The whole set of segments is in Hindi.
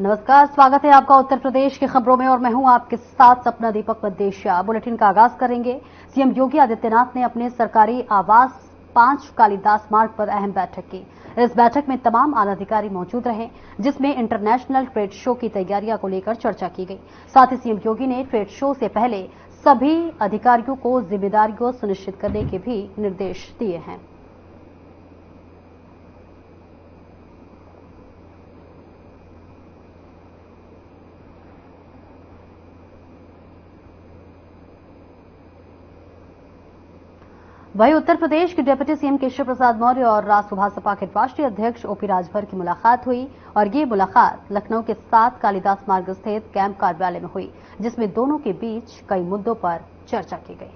नमस्कार, स्वागत है आपका उत्तर प्रदेश की खबरों में और मैं हूं आपके साथ सपना दीपक वद्देशिया। बुलेटिन का आगाज करेंगे। सीएम योगी आदित्यनाथ ने अपने सरकारी आवास 5 कालिदास मार्ग पर अहम बैठक की। इस बैठक में तमाम आला अधिकारी मौजूद रहे, जिसमें इंटरनेशनल ट्रेड शो की तैयारियों को लेकर चर्चा की गई। साथ ही सीएम योगी ने ट्रेड शो से पहले सभी अधिकारियों को जिम्मेदारियों सुनिश्चित करने के भी निर्देश दिए हैं। वहीं उत्तर प्रदेश के डिप्टी सीएम केशव प्रसाद मौर्य और राष्ट्रसभा सपा के राष्ट्रीय अध्यक्ष ओपी राजभर की मुलाकात हुई और ये मुलाकात लखनऊ के 7 कालिदास मार्ग स्थित कैंप कार्यालय में हुई, जिसमें दोनों के बीच कई मुद्दों पर चर्चा की गई।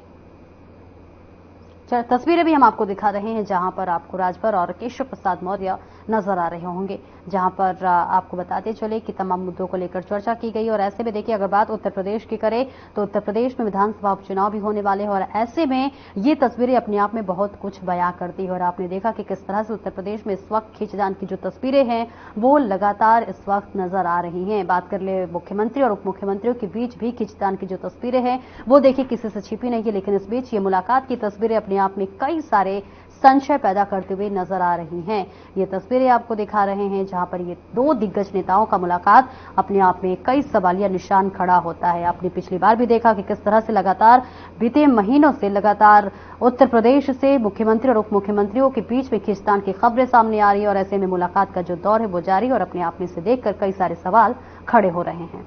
तस्वीरें भी हम आपको दिखा रहे हैं, जहां पर आपको राजभर और केशव प्रसाद मौर्य नजर आ रहे होंगे, जहां पर आपको बताते चले कि तमाम मुद्दों को लेकर चर्चा की गई। और ऐसे में देखिए, अगर बात उत्तर प्रदेश की करें तो उत्तर प्रदेश में विधानसभा उपचुनाव भी होने वाले हैं और ऐसे में ये तस्वीरें अपने आप में बहुत कुछ बयां करती है। और आपने देखा कि किस तरह से उत्तर प्रदेश में इस वक्त खींचतान की जो तस्वीरें हैं वो लगातार इस वक्त नजर आ रही हैं। बात कर ले मुख्यमंत्री और उप मुख्यमंत्रियों के बीच भी खींचतान की जो तस्वीरें हैं वो देखिए किसी से छिपी नहीं है, लेकिन इस बीच ये मुलाकात की तस्वीरें अपने आप में कई सारे संशय पैदा करते हुए नजर आ रही हैं। ये तस्वीरें आपको दिखा रहे हैं, जहां पर ये दो दिग्गज नेताओं का मुलाकात अपने आप में कई सवालिया निशान खड़ा होता है। आपने पिछली बार भी देखा कि किस तरह से लगातार बीते महीनों से लगातार उत्तर प्रदेश से मुख्यमंत्री और उप मुख्यमंत्रियों के बीच में खींचतान की खबरें सामने आ रही है और ऐसे में मुलाकात का जो दौर है वो जारी और अपने आप में से देखकर कई सारे सवाल खड़े हो रहे हैं।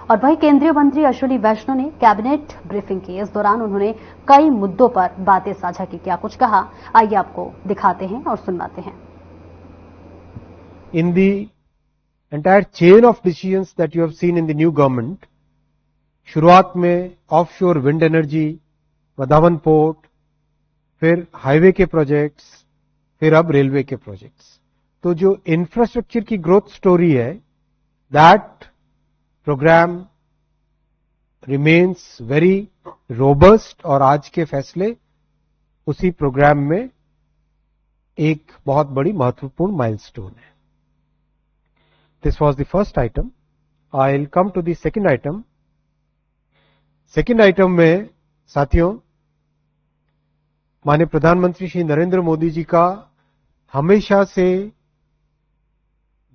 और वहीं केंद्रीय मंत्री अश्विनी वैष्णव ने कैबिनेट ब्रीफिंग की। इस दौरान उन्होंने कई मुद्दों पर बातें साझा की। क्या कुछ कहा, आइए आपको दिखाते हैं और सुनवाते हैं। In the entire chain of decisions that you have seen in the new government, शुरुआत में offshore wind energy, Vadhavan port, फिर हाईवे के प्रोजेक्ट्स, फिर अब रेलवे के प्रोजेक्ट्स। तो जो इंफ्रास्ट्रक्चर की ग्रोथ स्टोरी है, that programme remains very robust और आज के फैसले उसी प्रोग्राम में एक बहुत बड़ी महत्वपूर्ण माइलस्टोन है। This was the first item. I'll come to the second item. Second item में साथियों, माननीय प्रधानमंत्री श्री नरेंद्र मोदी जी का हमेशा से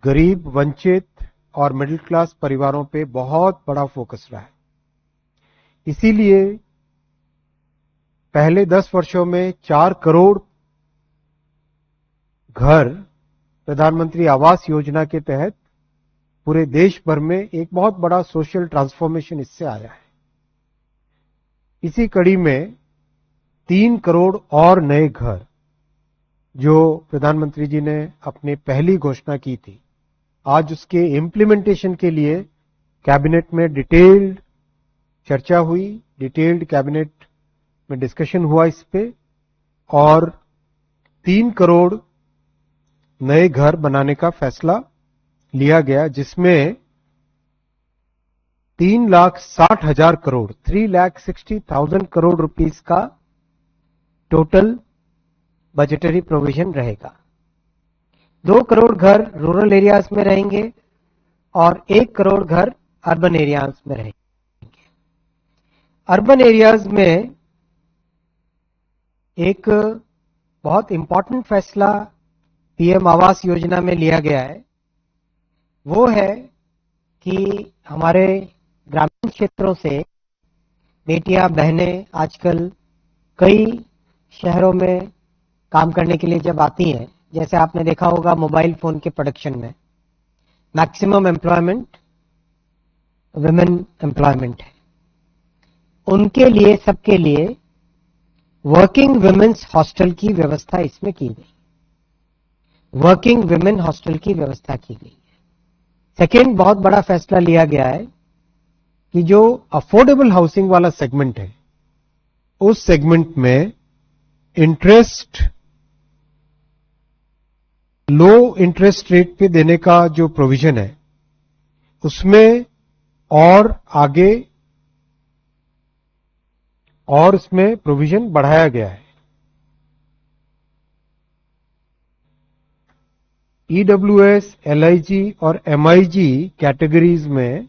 गरीब, वंचित और मिडिल क्लास परिवारों पे बहुत बड़ा फोकस रहा है। इसीलिए पहले 10 वर्षों में 4 करोड़ घर प्रधानमंत्री आवास योजना के तहत पूरे देश भर में एक बहुत बड़ा सोशल ट्रांसफॉर्मेशन इससे आया है। इसी कड़ी में 3 करोड़ और नए घर जो प्रधानमंत्री जी ने अपनी पहली घोषणा की थी, आज उसके इम्प्लीमेंटेशन के लिए कैबिनेट में डिटेल्ड चर्चा हुई, डिटेल्ड कैबिनेट में डिस्कशन हुआ इस पे और 3 करोड़ नए घर बनाने का फैसला लिया गया, जिसमें 3,60,000 करोड़ 3,60,000 करोड़ रुपीस का टोटल बजटरी प्रोविजन रहेगा। 2 करोड़ घर रूरल एरियाज में रहेंगे और 1 करोड़ घर अर्बन एरियाज में रहेंगे। अर्बन एरियाज में एक बहुत इंपॉर्टेंट फैसला पीएम आवास योजना में लिया गया है, वो है कि हमारे ग्रामीण क्षेत्रों से बेटियां, बहनें आजकल कई शहरों में काम करने के लिए जब आती हैं, जैसे आपने देखा होगा मोबाइल फोन के प्रोडक्शन में मैक्सिमम एम्प्लॉयमेंट वुमेन एम्प्लॉयमेंट है, उनके लिए, सबके लिए वर्किंग वुमेन्स हॉस्टल की व्यवस्था इसमें की गई। वर्किंग वुमेन हॉस्टल की व्यवस्था की गई है। सेकेंड बहुत बड़ा फैसला लिया गया है कि जो अफोर्डेबल हाउसिंग वाला सेगमेंट है, उस सेगमेंट में इंटरेस्ट, लो इंटरेस्ट रेट पे देने का जो प्रोविजन है, उसमें और आगे और उसमें प्रोविजन बढ़ाया गया है। ईडब्ल्यूएस, एलआईजी और एमआईजी कैटेगरीज में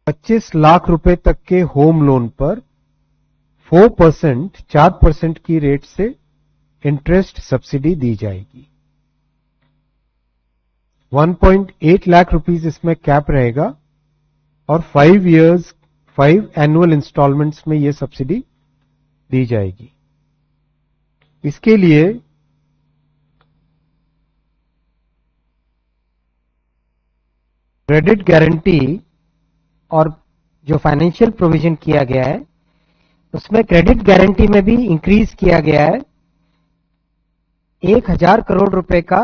25 लाख रुपए तक के होम लोन पर 4% की रेट से इंटरेस्ट सब्सिडी दी जाएगी। 1.8 लाख रुपीस इसमें कैप रहेगा और 5 एनुअल इंस्टॉलमेंट्स में यह सब्सिडी दी जाएगी। इसके लिए क्रेडिट गारंटी और जो फाइनेंशियल प्रोविजन किया गया है उसमें क्रेडिट गारंटी में भी इंक्रीज किया गया है। 1000 करोड़ रुपए का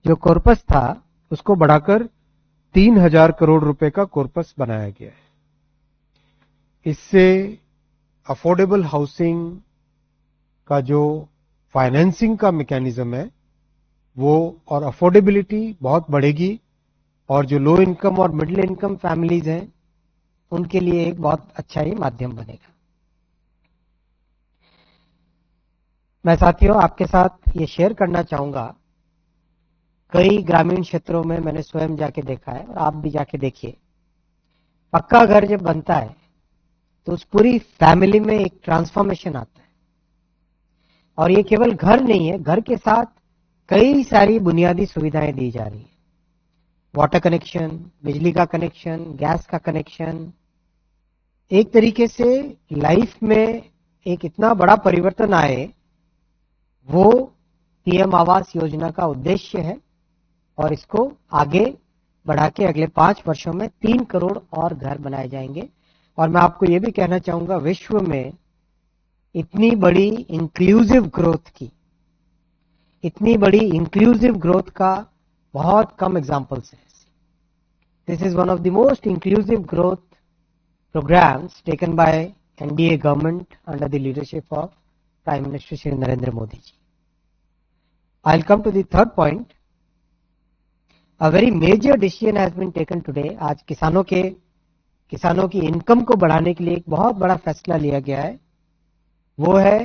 जो कॉर्पस था उसको बढ़ाकर 3000 करोड़ रुपए का कॉर्पस बनाया गया है। इससे अफोर्डेबल हाउसिंग का जो फाइनेंसिंग का मैकेनिज्म है वो और अफोर्डेबिलिटी बहुत बढ़ेगी और जो लो इनकम और मिडिल इनकम फैमिलीज हैं उनके लिए एक बहुत अच्छा ही माध्यम बनेगा। मैं साथियों आपके साथ ये शेयर करना चाहूंगा, कई ग्रामीण क्षेत्रों में मैंने स्वयं जाके देखा है और आप भी जाके देखिए, पक्का घर जब बनता है तो उस पूरी फैमिली में एक ट्रांसफॉर्मेशन आता है। और ये केवल घर नहीं है, घर के साथ कई सारी बुनियादी सुविधाएं दी जा रही है। वाटर कनेक्शन, बिजली का कनेक्शन, गैस का कनेक्शन, एक तरीके से लाइफ में एक इतना बड़ा परिवर्तन आए वो पीएम आवास योजना का उद्देश्य है। और इसको आगे बढ़ा के अगले 5 वर्षों में 3 करोड़ और घर बनाए जाएंगे। और मैं आपको ये भी कहना चाहूंगा, विश्व में इतनी बड़ी इंक्लूसिव ग्रोथ का बहुत कम एग्जांपल्स हैं। This is one of the most inclusive growth programmes taken by NDA government under the leadership of prime minister Shri Narendra Modi ji. I will come to the third point. A very major decision has been taken today। आज किसानों की इनकम को बढ़ाने के लिए एक बहुत बड़ा फैसला लिया गया है, वो है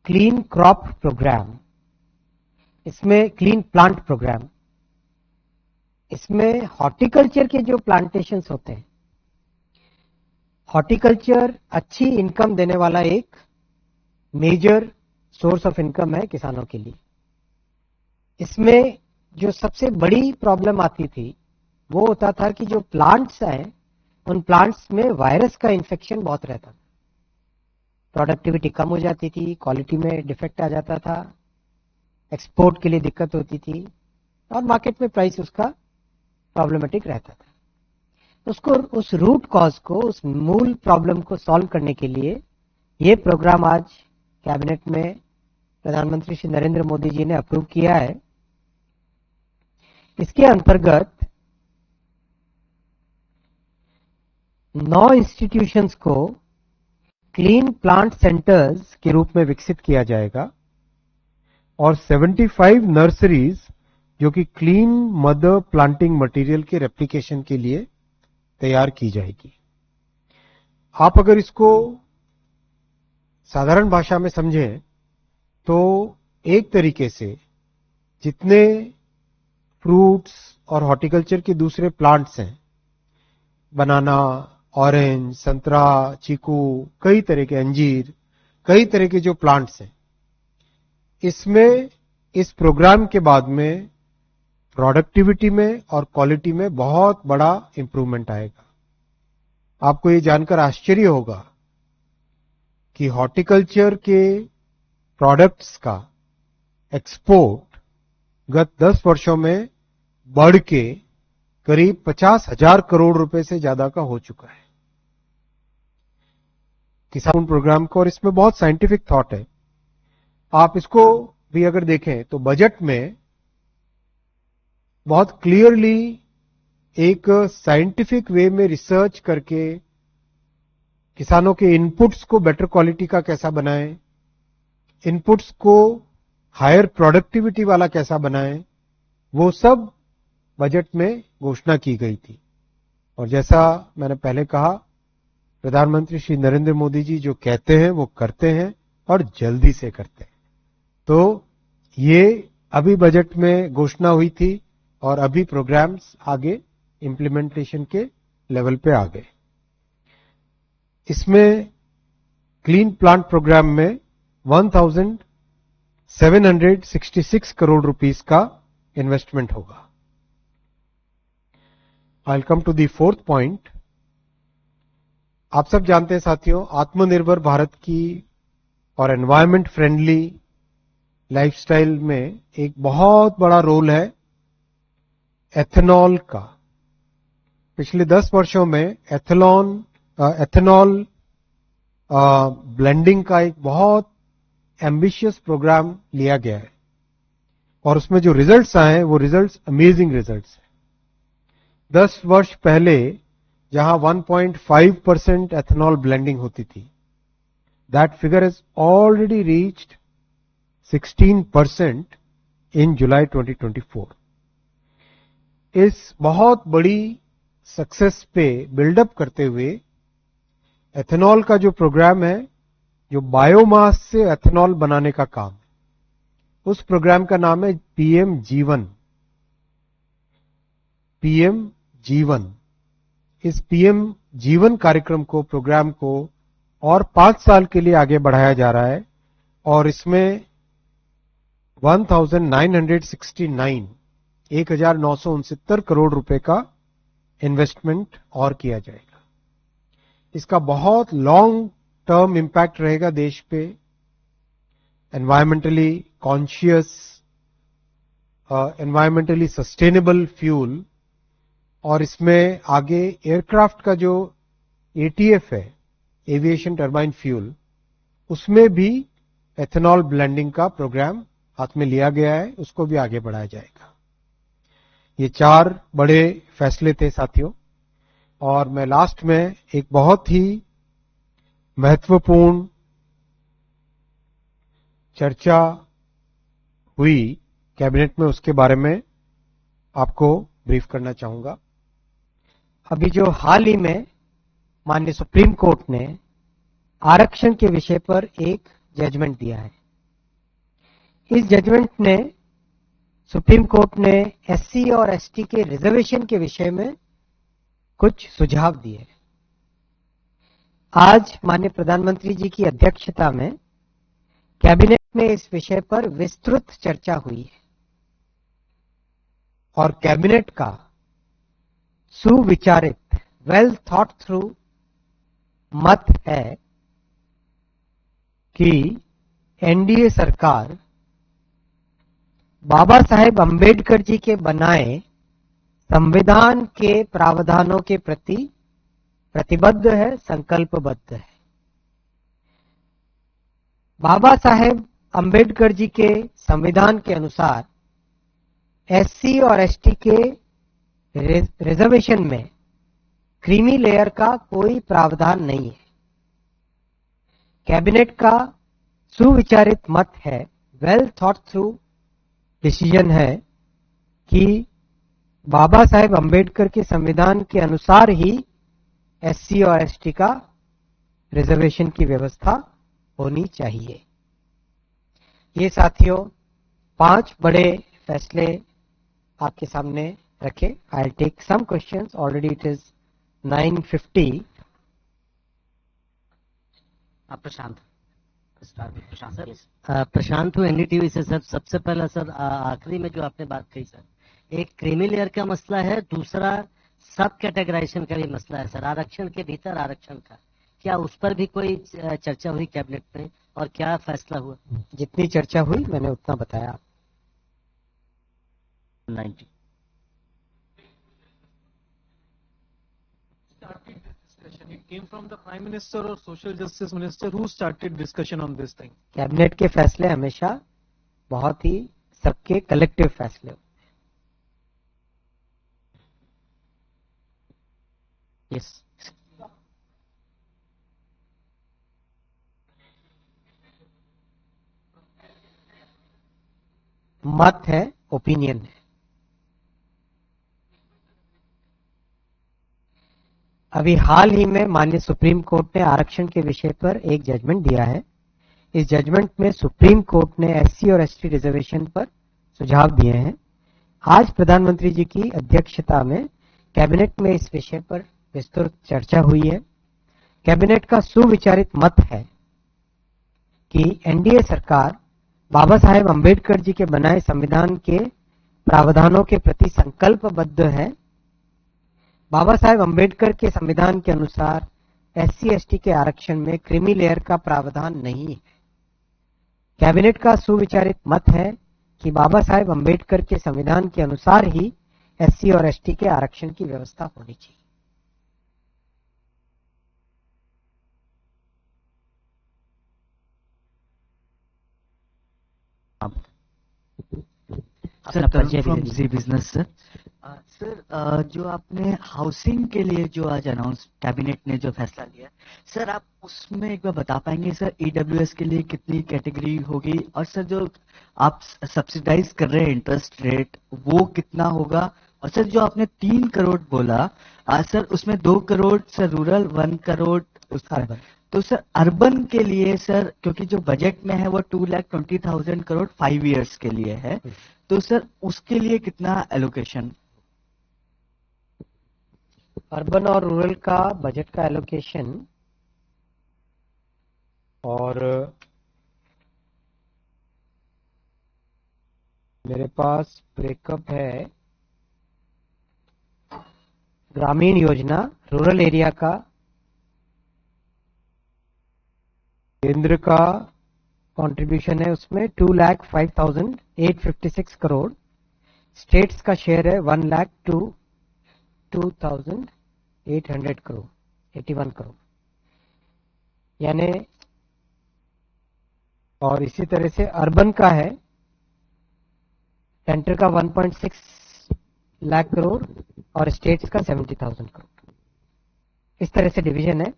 क्लीन क्रॉप प्रोग्राम। इसमें क्लीन प्लांट प्रोग्राम, इसमें हॉर्टिकल्चर के जो प्लांटेशंस होते हैं, हॉर्टिकल्चर अच्छी इनकम देने वाला एक मेजर सोर्स ऑफ इनकम है किसानों के लिए। इसमें जो सबसे बड़ी प्रॉब्लम आती थी वो होता था कि जो प्लांट्स हैं उन प्लांट्स में वायरस का इन्फेक्शन बहुत रहता था, प्रोडक्टिविटी कम हो जाती थी, क्वालिटी में डिफेक्ट आ जाता था, एक्सपोर्ट के लिए दिक्कत होती थी और मार्केट में प्राइस उसका प्रॉब्लमेटिक रहता था। उसको, उस रूट कॉज को, उस मूल प्रॉब्लम को सॉल्व करने के लिए ये प्रोग्राम आज कैबिनेट में प्रधानमंत्री श्री नरेंद्र मोदी जी ने अप्रूव किया है। इसके अंतर्गत 9 इंस्टीट्यूशंस को क्लीन प्लांट सेंटर्स के रूप में विकसित किया जाएगा और 75 नर्सरीज जो कि क्लीन मदर प्लांटिंग मटेरियल के रेप्लिकेशन के लिए तैयार की जाएगी। आप अगर इसको साधारण भाषा में समझें तो एक तरीके से जितने फ्रूट्स और हॉर्टिकल्चर के दूसरे प्लांट्स हैं, बनाना, ऑरेंज, संतरा, चीकू, कई तरह के अंजीर, कई तरह के जो प्लांट्स हैं, इसमें इस प्रोग्राम के बाद में प्रोडक्टिविटी में और क्वालिटी में बहुत बड़ा इंप्रूवमेंट आएगा। आपको ये जानकर आश्चर्य होगा कि हॉर्टिकल्चर के प्रोडक्ट्स का एक्सपोर्ट गत 10 वर्षों में बढ़ के करीब 50,000 करोड़ रुपए से ज्यादा का हो चुका है किसान प्रोग्राम को। और इसमें बहुत साइंटिफिक थॉट है। आप इसको भी अगर देखें तो बजट में बहुत क्लियरली एक साइंटिफिक वे में रिसर्च करके किसानों के इनपुट्स को बेटर क्वालिटी का कैसा बनाएं, इनपुट्स को हायर प्रोडक्टिविटी वाला कैसा बनाएं, वो सब बजट में घोषणा की गई थी। और जैसा मैंने पहले कहा प्रधानमंत्री श्री नरेंद्र मोदी जी जो कहते हैं वो करते हैं और जल्दी से करते हैं। तो ये अभी बजट में घोषणा हुई थी और अभी प्रोग्राम्स आगे इम्प्लीमेंटेशन के लेवल पे आ गए। इसमें क्लीन प्लांट प्रोग्राम में 1766 करोड़ रुपीस का इन्वेस्टमेंट होगा। I will come to the fourth point. आप सब जानते हैं साथियों, आत्मनिर्भर भारत की और एनवायरमेंट फ्रेंडली लाइफस्टाइल में एक बहुत बड़ा रोल है एथेनॉल का। पिछले 10 वर्षों में एथेनॉल ब्लेंडिंग का एक बहुत एम्बिशियस प्रोग्राम लिया गया है और उसमें जो रिजल्ट्स आए हैं वो रिजल्ट्स अमेजिंग रिजल्ट्स हैं। 10 वर्ष पहले जहां 1.5% एथेनॉल ब्लेंडिंग होती थी, that figure is already reached 16% इन जुलाई 2024। इस बहुत बड़ी सक्सेस पे बिल्डअप करते हुए एथेनॉल का जो प्रोग्राम है, जो बायोमास से एथेनॉल बनाने का काम, उस प्रोग्राम का नाम है पीएम जीवन। पीएम जीवन। इस पीएम जीवन कार्यक्रम को, प्रोग्राम को और 5 साल के लिए आगे बढ़ाया जा रहा है और इसमें 1969 करोड़ रुपए का इन्वेस्टमेंट और किया जाएगा। इसका बहुत लॉन्ग टर्म इंपैक्ट रहेगा देश पे। Environmentally conscious, environmentally sustainable fuel, और इसमें आगे एयरक्राफ्ट का जो एटीएफ है, एविएशन टर्बाइन फ्यूल, उसमें भी एथेनॉल ब्लेंडिंग का प्रोग्राम हाथ में लिया गया है, उसको भी आगे बढ़ाया जाएगा। ये 4 बड़े फैसले थे साथियों। और मैं लास्ट में एक बहुत ही महत्वपूर्ण चर्चा हुई कैबिनेट में, उसके बारे में आपको ब्रीफ करना चाहूंगा। अभी जो हाल ही में माननीय सुप्रीम कोर्ट ने आरक्षण के विषय पर एक जजमेंट दिया है। इस जजमेंट ने सुप्रीम कोर्ट ने एससी और एसटी के रिजर्वेशन के विषय में कुछ सुझाव दिए। आज माननीय प्रधानमंत्री जी की अध्यक्षता में कैबिनेट में इस विषय पर विस्तृत चर्चा हुई है और कैबिनेट का सुविचारित, वेल थॉट थ्रू मत है कि एनडीए सरकार बाबा साहेब अंबेडकर जी के बनाए संविधान के प्रावधानों के प्रति प्रतिबद्ध है, संकल्पबद्ध है। बाबा साहेब अंबेडकर जी के संविधान के अनुसार एससी और एसटी के रिजर्वेशन में क्रीमी लेयर का कोई प्रावधान नहीं है। कैबिनेट का सुविचारित मत है, वेल थॉट थ्रू डिसीजन है कि बाबा साहेब अंबेडकर के संविधान के अनुसार ही एससी और एसटी का रिजर्वेशन की व्यवस्था होनी चाहिए। ये साथियों 5 बड़े फैसले आपके सामने रखे। I will take some questions. Already it is 9:50। Prashant Prashant हूँ एनडीटीवी से। सर सबसे पहला सर आखिरी में जो आपने बात कही सर, एक क्रीमी लेयर का मसला है, दूसरा सब कैटेगराइजेशन का भी मसला है सर, आरक्षण के भीतर आरक्षण का। क्या उस पर भी कोई चर्चा हुई कैबिनेट में और क्या फैसला हुआ? जितनी चर्चा हुई मैंने उतना बताया। 90 It came from the Prime Minister or Social Justice Minister who started discussion on this thing. Cabinet के फैसले हमेशा बहुत ही सबके कलेक्टिव फैसले होते हैं। यस मत है, ओपिनियन है। अभी हाल ही में माननीय सुप्रीम कोर्ट ने आरक्षण के विषय पर एक जजमेंट दिया है। इस जजमेंट में सुप्रीम कोर्ट ने एससी और एसटी रिजर्वेशन पर सुझाव दिए हैं। आज प्रधानमंत्री जी की अध्यक्षता में कैबिनेट में इस विषय पर विस्तृत चर्चा हुई है। कैबिनेट का सुविचारित मत है कि एनडीए सरकार बाबा साहेब अंबेडकर जी के बनाए संविधान के प्रावधानों के प्रति संकल्पबद्ध है। बाबा साहेब अंबेडकर के संविधान के अनुसार एससी एसटी के आरक्षण में क्रीमी लेयर का प्रावधान नहीं है। कैबिनेट का सुविचारित मत है कि बाबा साहेब अंबेडकर के संविधान के अनुसार ही एससी और एसटी के आरक्षण की व्यवस्था होनी चाहिए। Sir Tarun from Zee business sir. Sir जो आपने हाउसिंग के लिए जो आज अनाउंस कैबिनेट ने जो फैसला लिया, सर आप उसमें एक बार बता पाएंगे सर ईडब्ल्यूएस के लिए कितनी कैटेगरी होगी, और सर जो आप सब्सिडाइज कर रहे हैं इंटरेस्ट रेट वो कितना होगा, और सर जो आपने 3 करोड़ बोला सर उसमें 2 करोड़ सर रूरल, 1 करोड़ उसका, तो सर अर्बन के लिए सर क्योंकि जो बजट में है वो 2,20,000 करोड़ 5 इयर्स के लिए है, तो सर उसके लिए कितना एलोकेशन? अर्बन और रूरल का बजट का एलोकेशन और मेरे पास ब्रेकअप है ग्रामीण योजना रूरल एरिया का, केंद्र का कंट्रीब्यूशन है उसमें 2,05,856 करोड़, स्टेट्स का शेयर है 1,02,800 करोड़ 81 करोड़ यानी, और इसी तरह से अर्बन का है सेंटर का 1.6 लाख करोड़ और स्टेट्स का 70,000 करोड़। इस तरह से डिवीजन है।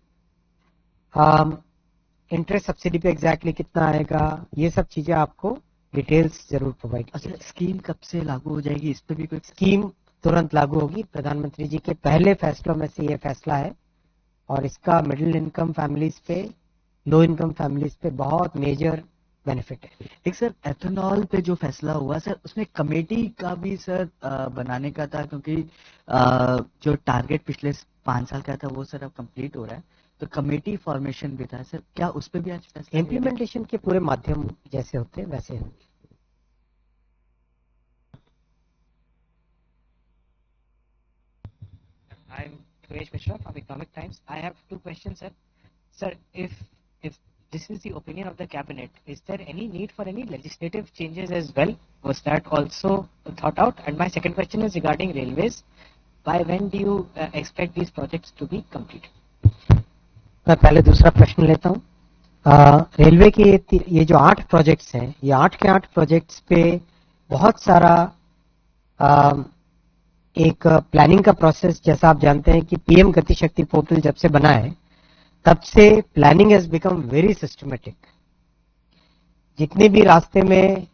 इंटरेस्ट सब्सिडी पे एग्जैक्टली कितना आएगा ये सब चीजें आपको डिटेल्स जरूर प्रोवाइड। अच्छा स्कीम कब से लागू हो जाएगी, इस पे भी कोई स्कीम तुरंत लागू होगी। प्रधानमंत्री जी के पहले फैसलों में से ये फैसला है और इसका मिडिल इनकम फैमिलीज पे, लो इनकम फैमिलीज पे बहुत मेजर बेनिफिट है। एक सर एथेनॉल पे जो फैसला हुआ सर उसमें कमेटी का भी सर बनाने का था, क्योंकि जो टारगेट पिछले 5 साल का था वो सर अब कंप्लीट हो रहा है, तो कमेटी फॉर्मेशन भी था सर, क्या उस पे भी आज फैसला? इम्प्लीमेंटेशन के पूरे माध्यम जैसे होते हैं वैसे होंगे। I'm Suresh Mishra from Economic Times. I have 2 questions, sir. Sir, if this is the opinion of the cabinet, is there any need for any legislative changes as well? Was that also thought out? And my second question is regarding railways. By when do you expect these projects to be completed? मैं पहले दूसरा प्रश्न लेता हूँ। रेलवे के ये जो 8 प्रोजेक्ट्स हैं, ये 8 के 8 प्रोजेक्ट्स पे बहुत सारा एक प्लानिंग का प्रोसेस, जैसा आप जानते हैं कि पीएम गति शक्ति पोर्टल जब से बना है तब से planning has become very systematic. जितने भी रास्ते में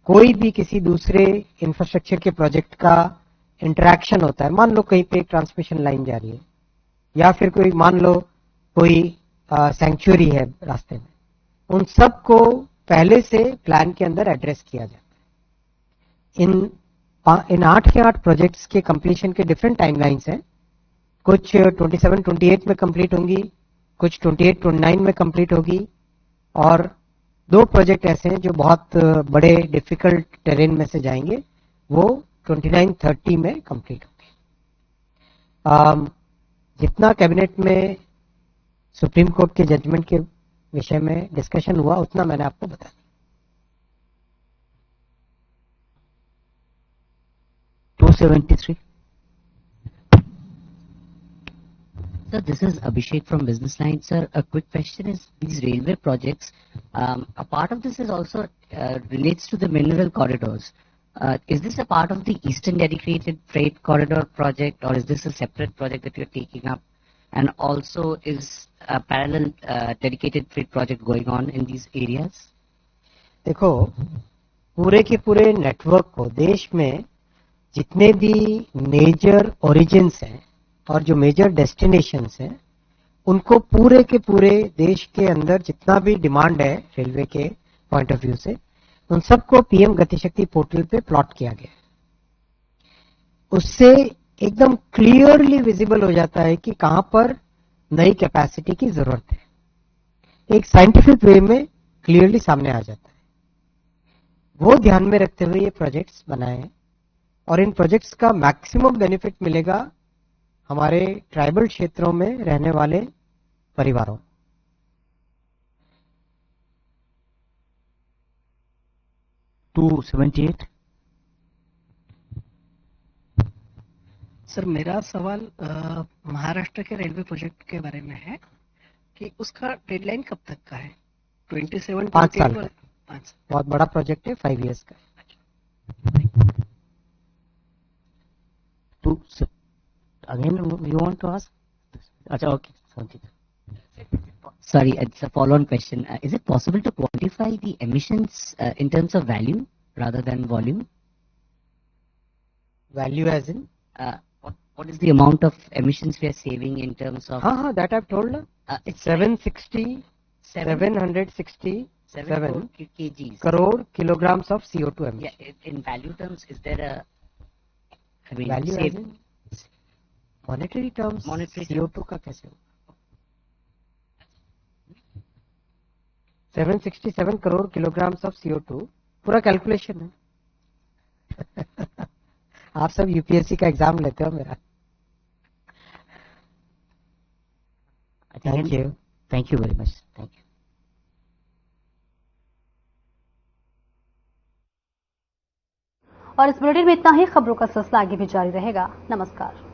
कोई भी किसी दूसरे इंफ्रास्ट्रक्चर के प्रोजेक्ट का इंटरेक्शन होता है, मान लो कहीं पे एक ट्रांसमिशन लाइन जा रही है या फिर कोई मान लो कोई सैंक्चुअरी है रास्ते में, उन सब को पहले से प्लान के अंदर एड्रेस किया जाता है। इन 8 के 8 प्रोजेक्ट्स के कंप्लीशन के डिफरेंट टाइमलाइंस हैं। कुछ 27-28 में कंप्लीट होंगी, कुछ 28-29 में कंप्लीट होगी, और 2 प्रोजेक्ट ऐसे हैं जो बहुत बड़े डिफिकल्ट टेरेन में से जाएंगे, वो 29-30 में कंप्लीट होंगे। जितना कैबिनेट में सुप्रीम कोर्ट के जजमेंट के विषय में डिस्कशन हुआ उतना मैंने आपको बता दिया। 273. Sir, this is Abhishek from Business Line. Sir, a quick question is these railway projects, a part of this is also relates to the mineral corridors. Is this a part of the Eastern Dedicated Freight Corridor project, or is this a separate project that you're taking up? And also, is a parallel dedicated freight project going on in these areas? देखो, पूरे के पूरे नेटवर्क को देश में जितने भी मेजर ओरिजिन्स हैं और जो मेजर डेस्टिनेशंस हैं उनको पूरे के पूरे देश के अंदर जितना भी डिमांड है रेलवे के पॉइंट ऑफ व्यू से, उन सबको पीएम गतिशक्ति पोर्टल पे प्लॉट किया गया है। उससे एकदम क्लियरली विजिबल हो जाता है कि कहां पर नई कैपेसिटी की जरूरत है, एक साइंटिफिक वे में क्लियरली सामने आ जाता है। वो ध्यान में रखते हुए ये प्रोजेक्ट्स बनाए हैं और इन प्रोजेक्ट्स का मैक्सिमम बेनिफिट मिलेगा हमारे ट्राइबल क्षेत्रों में रहने वाले परिवारों। $278। सर मेरा सवाल महाराष्ट्र के रेलवे प्रोजेक्ट के बारे में है कि उसका डेडलाइन कब तक का है? 27 5 साल का। 5 बहुत बड़ा प्रोजेक्ट है, 5 years का। तो again you want to ask? अच्छा, okay, Sorry, it's a follow-on question. Is it possible to quantify the emissions in terms of value rather than volume? Value as in? What is the amount of emissions we are saving in terms of? हाँ, that I've told. It's 767 kgs. crore kilograms of CO2 emission. Yeah, in value terms, is there a? I mean, Value as in monetary terms. Monetary CO2 का कैसे होगा? 767 crore kilograms of CO2 पूरा कैलकुलेशन है। आप सब यूपीएससी का एग्जाम लेते हो मेरा। Thank you. Thank you very much. Thank you. और इस बुलेटिन में इतना ही। खबरों का सिलसिला आगे भी जारी रहेगा। नमस्कार।